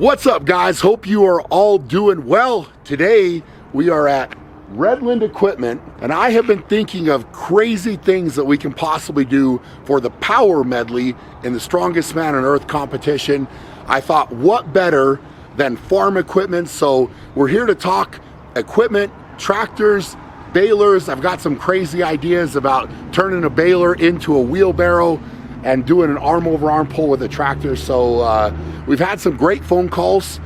What's up, guys? Hope you are all doing well. Today we are at Redland Equipment, and I have been thinking of crazy things that we can possibly do for the power medley in the Strongest Man on Earth competition. I thought, what better than farm equipment? So we're here to talk equipment, tractors, balers. I've got some crazy ideas about turning a baler into a wheelbarrow and doing an arm over arm pull with a tractor. So we've had some great phone calls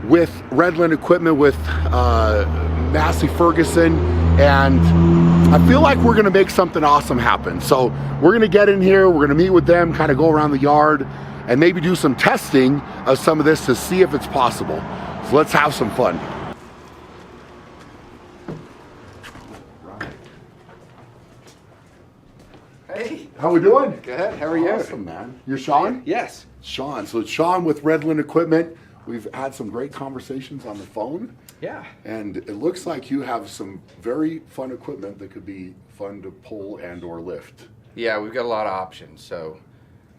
with Redland Equipment, with Massey Ferguson, and I feel like we're gonna make something awesome happen. So we're gonna get in here, we're gonna meet with them, kind of go around the yard and maybe do some testing of some of this to see if it's possible. So let's have some fun. Hey. How we doing? Good. How are you? Awesome, man. You're Sean? Yes. Sean. So it's Sean with Redland Equipment. We've had some great conversations on the phone. Yeah. And it looks like you have some very fun equipment that could be fun to pull and or lift. Yeah, we've got a lot of options. So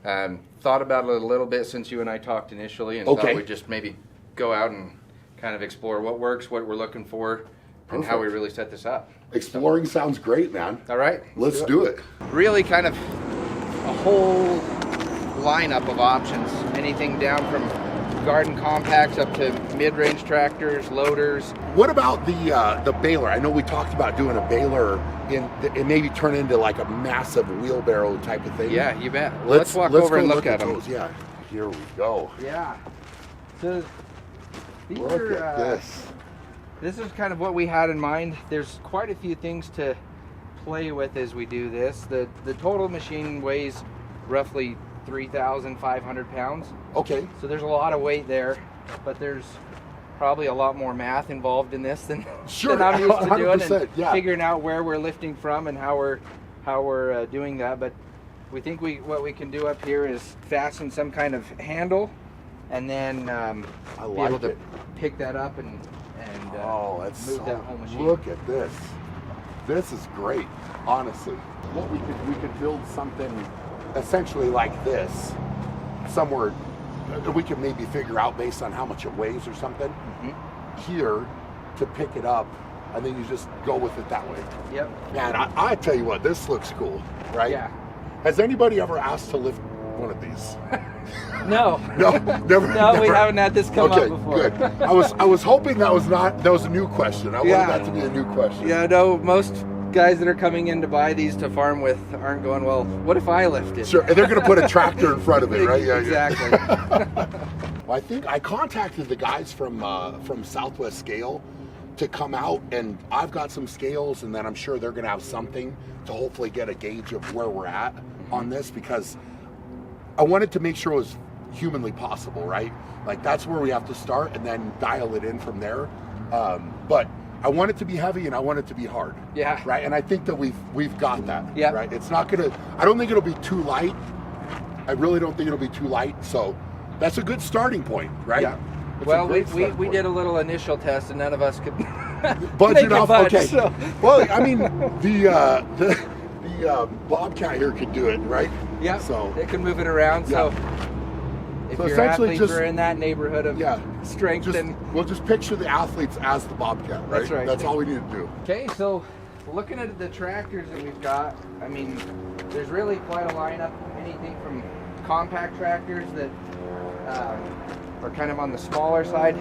thought about it a little bit since you and I talked initially, and thought we'd just maybe go out and kind of explore what works, what we're looking for, and how we really set this up. Exploring sounds great, man. All right. Let's do it. Really kind of a whole lineup of options. Anything down from garden compacts up to mid-range tractors, loaders. What about the baler? I know we talked about doing a baler and maybe turn into like a massive wheelbarrow type of thing. Yeah, you bet. Well, let's walk over and look at them. Those. Yeah, here we go. Yeah. So these Look are at this. This is kind of what we had in mind. There's quite a few things to play with as we do this. The total machine weighs roughly 3,500 pounds. Okay. So there's a lot of weight there, but there's probably a lot more math involved in this than, than I'm used to doing, and figuring out where we're lifting from and how we're doing that. But we think what we can do up here is fasten some kind of handle, and then be able to pick that up and move that whole machine. Look at this. This is great, honestly. What we could build something essentially like this somewhere. We could maybe figure out based on how much it weighs or something here to pick it up, and then you just go with it that way. Yep. Man, I tell you what, this looks cool, right? Yeah. Has anybody ever asked to lift one of these? No. No, never. No, we haven't had this come up before. Okay, good. I was hoping that was a new question. I wanted that to be a new question. Yeah, no, most guys that are coming in to buy these to farm with aren't going, well, what if I lift it? Sure, and they're going to put a tractor in front of it, right? Yeah, exactly. Well, I think I contacted the guys from Southwest Scale to come out, and I've got some scales, and then I'm sure they're going to have something to hopefully get a gauge of where we're at on this, because I wanted to make sure it was humanly possible, right? Like that's where we have to start and then dial it in from there. But I want it to be heavy and I want it to be hard. Yeah. Right. And I think that we've got that. Yeah. Right. It's not gonna. I don't think it'll be too light. I really don't think it'll be too light. So that's a good starting point, right? Yeah. Well, we did a little initial test and none of us could budget off. Okay. So. Well, I mean the Bobcat here could do it, right? Yeah. So it can move it around. Yeah. So if your athletes are in that neighborhood of strength, then we'll just picture the athletes as the Bobcat, right? That's right. That's all we need to do. Okay, so looking at the tractors that we've got, I mean, there's really quite a lineup. Anything from compact tractors that are kind of on the smaller side,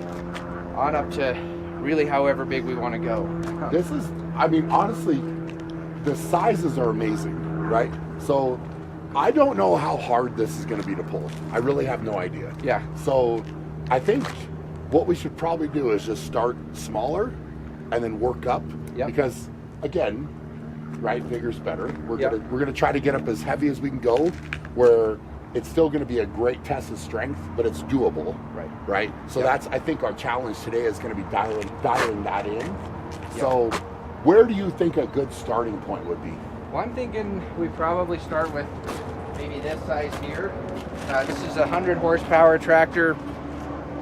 on up to really however big we want to go. This is, I mean, honestly, the sizes are amazing, right? So I don't know how hard this is going to be to pull. I really have no idea. Yeah. So I think what we should probably do is just start smaller and then work up. Yep. Because again, right, bigger's better. We're gonna try to get up as heavy as we can go, where it's still going to be a great test of strength, but it's doable. Right. Right. So that's, I think, our challenge today is going to be dialing that in. Yep. So where do you think a good starting point would be? Well, I'm thinking we probably start with maybe this size here. This is a 100 horsepower tractor.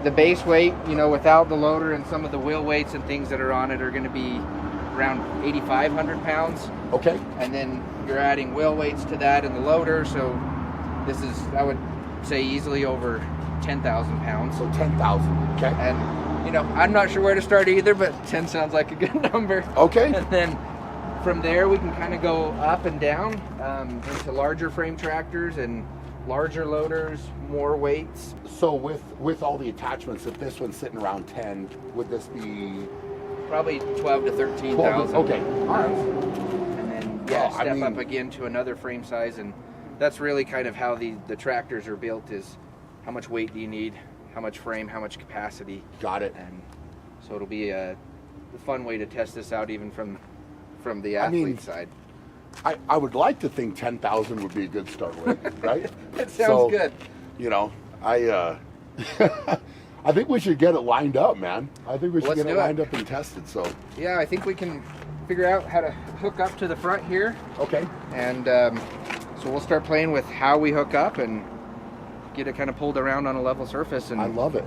The base weight, without the loader and some of the wheel weights and things that are on it, are going to be around 8,500 pounds. Okay. And then you're adding wheel weights to that and the loader. So this is, I would say, easily over 10,000 pounds. So 10,000, okay. And, you know, I'm not sure where to start either, but 10 sounds like a good number. Okay. And then from there, we can kind of go up and down into larger frame tractors and larger loaders, more weights. So with all the attachments, if this one's sitting around 10, would this be? Probably 12 to 13,000. Okay, all right. And then, yeah, step up again to another frame size. And that's really kind of how the tractors are built, is how much weight do you need, how much frame, how much capacity. Got it. And so it'll be a fun way to test this out even from the athlete side. I would like to think 10,000 would be a good start weight, right? It sounds good. You know, I think we should get it lined up, man. I think we should get it lined up and tested. So yeah, I think we can figure out how to hook up to the front here. Okay. And so we'll start playing with how we hook up and get it kind of pulled around on a level surface. And I love it.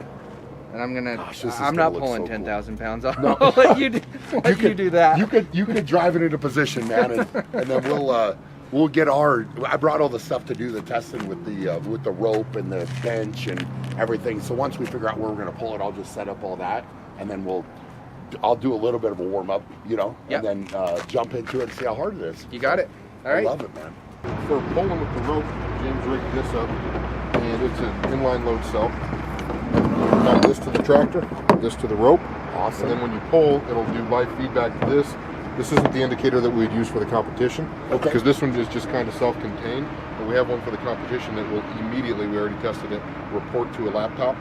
And I'm gonna. I'm not pulling 10,000 pounds. I'll let you do. You do that. You could drive it into position, man, and then we'll get our. I brought all the stuff to do the testing with the rope and the bench and everything. So once we figure out where we're gonna pull it, I'll just set up all that, and then I'll do a little bit of a warm up, you know, and then jump into it and see how hard it is. You got it. All right. I love it, man. For pulling with the rope, James rigged this up, and it's an inline load cell. Mount this to the tractor, this to the rope. Awesome. And then when you pull, it'll do live feedback to this. This isn't the indicator that we'd use for the competition, because this one is just kind of self-contained. But we have one for the competition that will immediately, we already tested it, report to a laptop.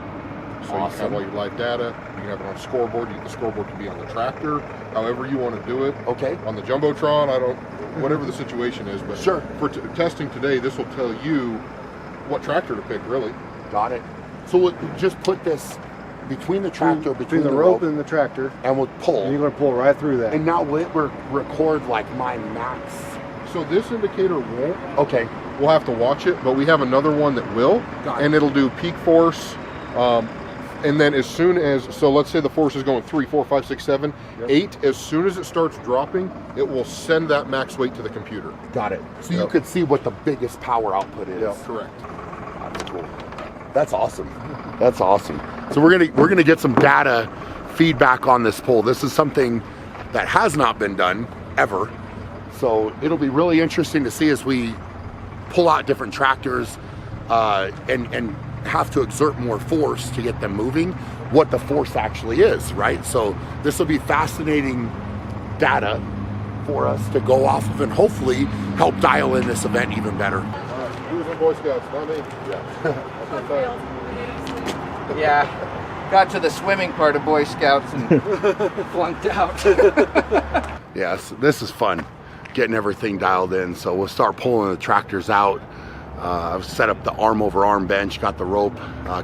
So you can have all your live data. You can have it on scoreboard. The scoreboard can be on the tractor, however you want to do it. Okay. On the Jumbotron, whatever the situation is. But sure. For testing today, this will tell you what tractor to pick, really. Got it. So we'll just put this between the tractor, between the rope and the tractor, and we'll pull. And you're going to pull right through that. And now will it record like my max? So this indicator won't. Okay. We'll have to watch it, but we have another one that will. Got it. And it'll do peak force. And then as soon as, so let's say the force is going 3, 4, 5, 6, 7, 8, as soon as it starts dropping, it will send that max weight to the computer. Got it. So you could see what the biggest power output is. Yep. Correct. That's cool. That's awesome. That's awesome. So we're gonna get some data feedback on this pull. This is something that has not been done ever. So it'll be really interesting to see as we pull out different tractors and have to exert more force to get them moving, what the force actually is, right? So this will be fascinating data for us to go off of and hopefully help dial in this event even better. Who's in Boy Scouts? Not me. Yeah. Got to the swimming part of Boy Scouts and flunked out. Yes, this is fun, getting everything dialed in. So we'll start pulling the tractors out. I've set up the arm over arm bench, got the rope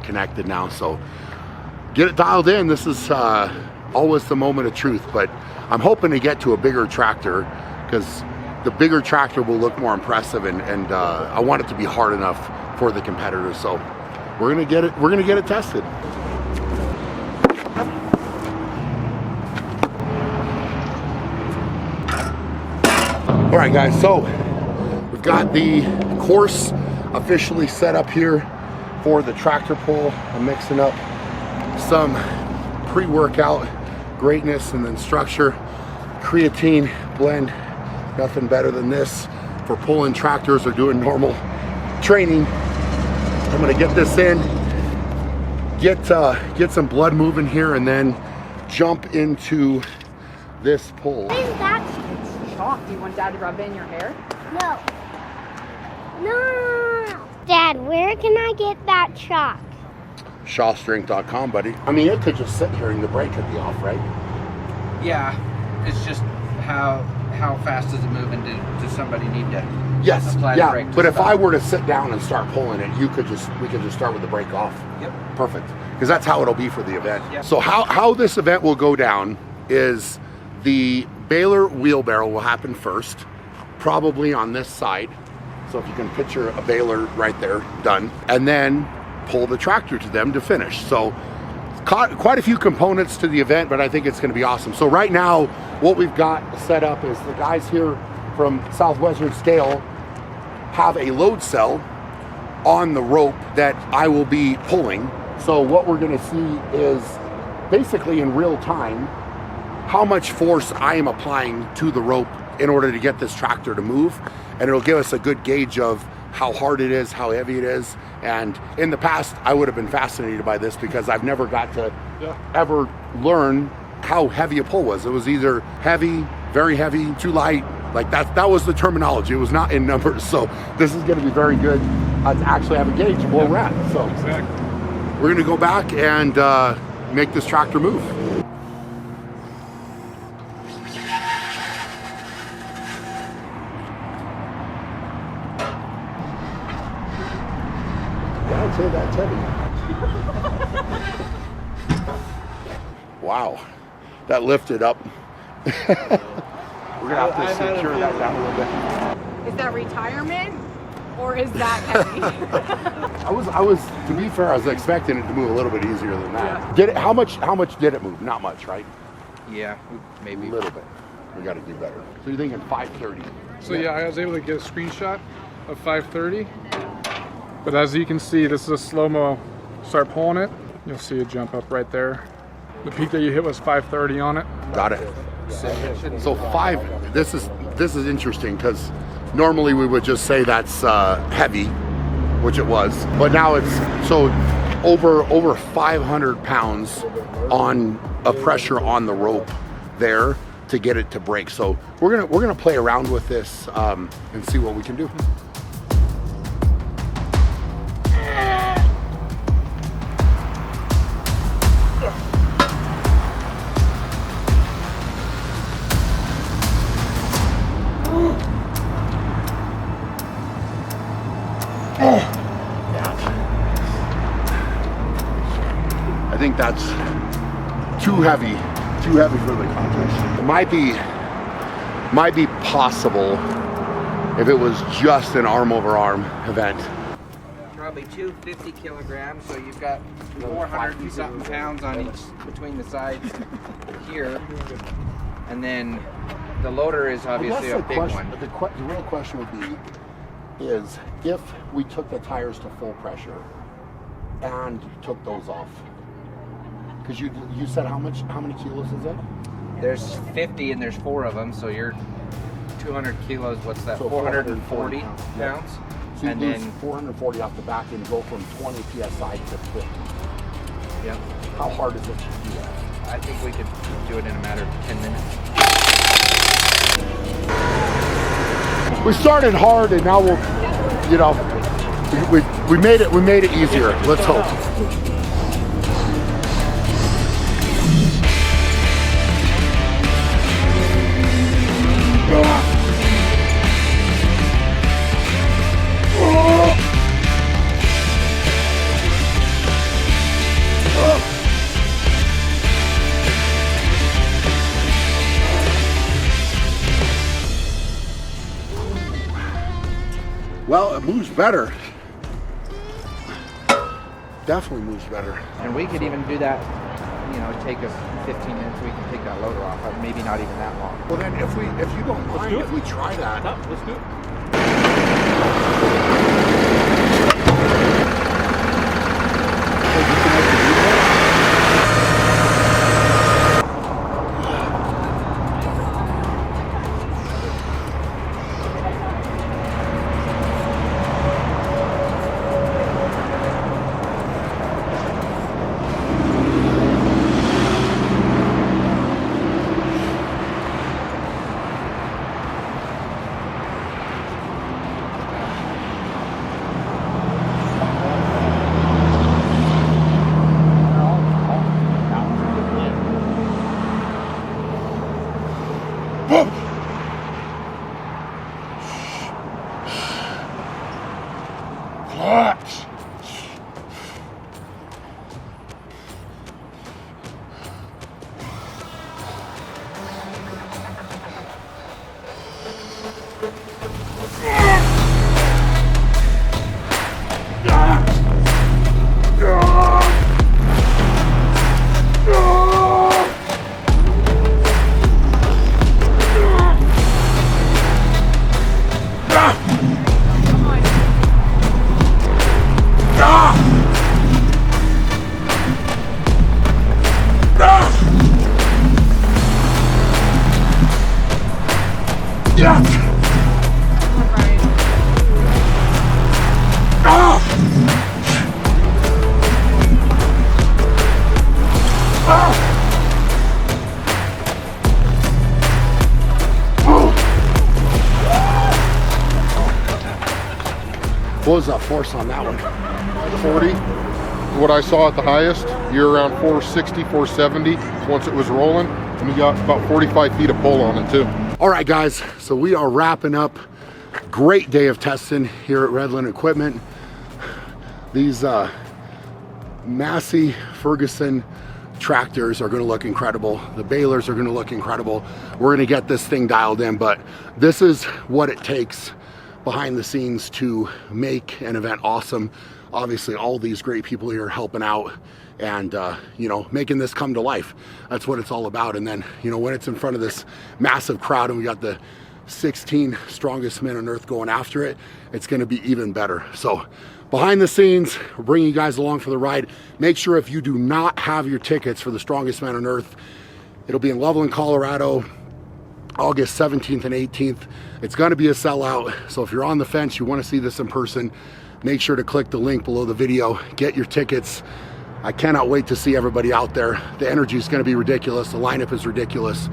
connected now. So get it dialed in. This is always the moment of truth, but I'm hoping to get to a bigger tractor because the bigger tractor will look more impressive, and I want it to be hard enough for the competitors. So we're gonna get it tested. All right, guys, so we've got the course officially set up here for the tractor pull. I'm mixing up some pre-workout greatness and then structure creatine blend. Nothing better than this for pulling tractors or doing normal training. I'm gonna get this in, get some blood moving here, and then jump into this pull. What is that? Chalk. Do you want Dad to rub it in your hair? No. No. Dad, where can I get that chalk? Shawstrength.com, buddy. I mean, it could just sit here and the brake could be off, right? Yeah. It's just how fast does it move, and does somebody need to apply the brake? But if I were to sit down and start pulling it, we could just start with the brake off. Yep. Perfect. Because that's how it'll be for the event. Yep. So how this event will go down is the baler wheelbarrow will happen first, probably on this side. So if you can picture a baler right there, done, and then pull the tractor to them to finish. So quite a few components to the event, but I think it's going to be awesome. So right now, what we've got set up is the guys here from Southwestern Scale have a load cell on the rope that I will be pulling. So what we're gonna see is basically in real time how much force I am applying to the rope in order to get this tractor to move. And it'll give us a good gauge of how hard it is, how heavy it is. And in the past, I would have been fascinated by this because I've never got to ever learn how heavy a pull was. It was either heavy, very heavy, too light. Like that was the terminology. It was not in numbers. So this is gonna be very good to actually have a gauge of where we're at. So we're gonna go back and make this tractor move. I'd say that's heavy. Wow, that lifted up. We're gonna have to secure that down a little bit. Is that retirement or is that heavy? I was, to be fair, I was expecting it to move a little bit easier than that. Yeah. Did it? How much did it move? Not much, right? Yeah, maybe A little bit. We got to do better. So you're thinking 530. So yeah, I was able to get a screenshot of 530. But as you can see, this is a slow-mo. Start pulling it, you'll see it jump up right there. The peak that you hit was 530 on it. Got it. So this is interesting because normally we would just say that's heavy, which it was, but now it's so over 500 pounds on a pressure on the rope there to get it to break. So we're gonna play around with this and see what we can do. I think that's too heavy for the contest. It might be possible if it was just an arm over arm event. probably 250 kilograms, so you've got 400 and something pounds on each between the sides here. And then the loader is obviously a big one. The real question would be is if we took the tires to full pressure and took those off. Because you said how many kilos is it? There's 50 and there's 4 of them, so you're 200 kilos. What's that? So 440 pounds. Yep. So and you lose then 440 off the back and go from 20 psi to 50. Yep. How hard is it to do that? I think we could do it in a matter of 10 minutes. We started hard and now we'll, we made it easier. Let's hope. Well, it moves better. Definitely moves better. And we could even do that, take us 15 minutes, we can take that loader off, but maybe not even that long. Well then, if you don't mind, if we try that. No, let's do it. Yes! Ah! Ah! What was that force on that one? 40. What I saw at the highest, you're around 460, 470 once it was rolling, and you got about 45 feet of pull on it too. All right, guys, so we are wrapping up. Great day of testing here at Redland Equipment. These Massey Ferguson tractors are going to look incredible. The balers are going to look incredible. We're going to get this thing dialed in, but this is what it takes behind the scenes to make an event awesome. Obviously, all these great people here helping out and you know, making this come to life. That's what it's all about. And then, you know, when it's in front of this massive crowd and we got the 16 strongest men on earth going after it, it's going to be even better. So behind the scenes, we're bringing you guys along for the ride. Make sure if you do not have your tickets for the strongest men on earth, it'll be in Loveland, Colorado, August 17th and 18th. It's going to be a sellout. So if you're on the fence, you want to see this in person, make sure to click the link below the video, get your tickets. I cannot wait to see everybody out there. The energy is going to be ridiculous. The lineup is ridiculous.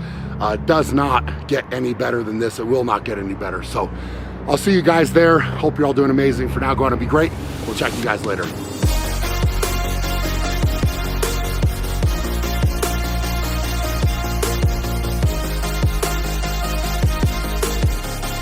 Does not get any better than this. It will not get any better. So I'll see you guys there. Hope you're all doing amazing. For now, go out and be great. We'll check you guys later.